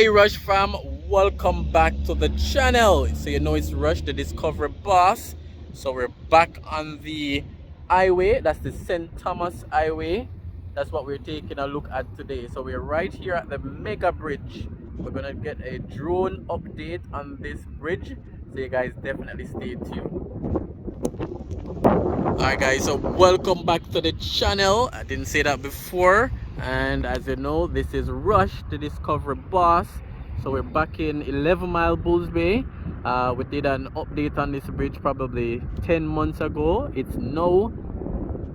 Hey Rush fam, welcome back to the channel. So you know it's Rush the Discovery Boss. So we're back on the highway. That's the St. Thomas Highway. That's what we're taking a look at today. So we're right here at the mega bridge. We're gonna get a drone update on this bridge. So you guys definitely stay tuned. Alright guys, so welcome back to the channel. I didn't say that before, and as you know, this is Rush the Discovery Boss. So we're back in 11 Mile Bulls Bay. We did an update on this bridge probably 10 months ago. It's now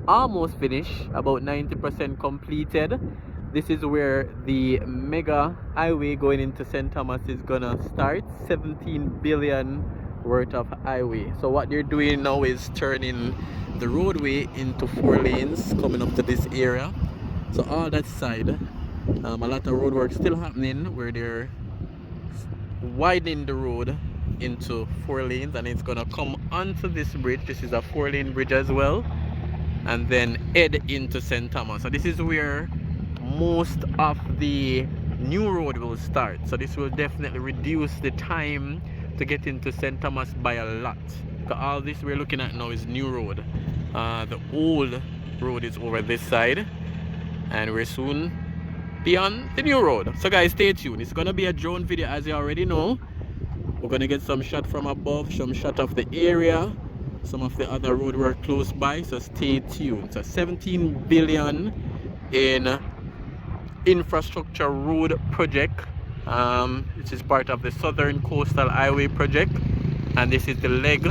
almost finished, about 90% completed. This is where the mega highway going into St. Thomas is gonna start. 17 billion worth of highway. So what they're doing now is turning the roadway into 4 lanes coming up to this area. So all that side, a lot of road work still happening where they're widening the road into 4 lanes, and it's gonna come onto this bridge. This is a 4-lane bridge as well, and then head into St. Thomas. So this is where most of the new road will start. So this will definitely reduce the time to get into St. Thomas by a lot. Because all this we're looking at now is new road. The old road is over this side, and we're soon beyond the new road. So guys, stay tuned. It's gonna be a drone video, as you already know. We're gonna get some shot from above, some shot of the area, some of the other road work close by, so stay tuned. So 17 billion in infrastructure road project, which is part of the Southern Coastal Highway project, and this is the leg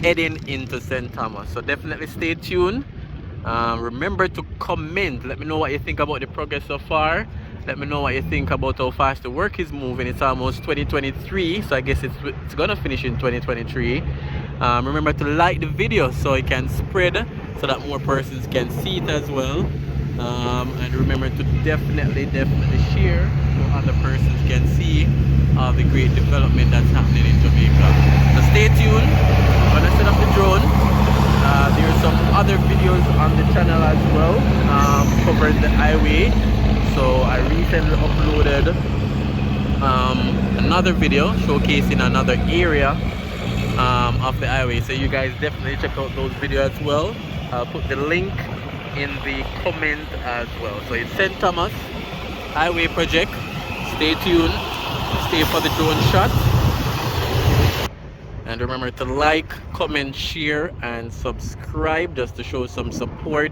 heading into St. Thomas. So definitely stay tuned. Remember to comment. Let me know what you think about the progress so far. Let me know what you think about how fast the work is moving. It's almost 2023, so I guess it's gonna finish in 2023. Remember to like the video so it can spread, so that more persons can see it as well. And remember to definitely share so other persons can see all the great development that's happening in Jamaica. So stay tuned. I'm gonna set up the drone. There are some other videos on the channel as well, covering the highway. So I recently uploaded another video showcasing another area of the highway. So you guys definitely check out those videos as well. I'll put the link in the comment as well. So it's St. Thomas Highway project. Stay tuned. Stay for the drone shot. And remember to like, comment, share, and subscribe just to show some support.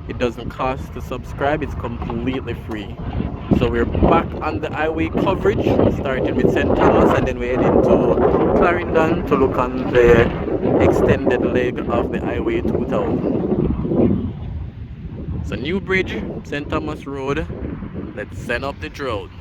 It doesn't cost to subscribe, it's completely free. So we're back on the highway coverage. We started with St. Thomas and then we head into Clarendon to look on the extended leg of the Highway 2000. It's a new bridge, St. Thomas Road. Let's send up the drone.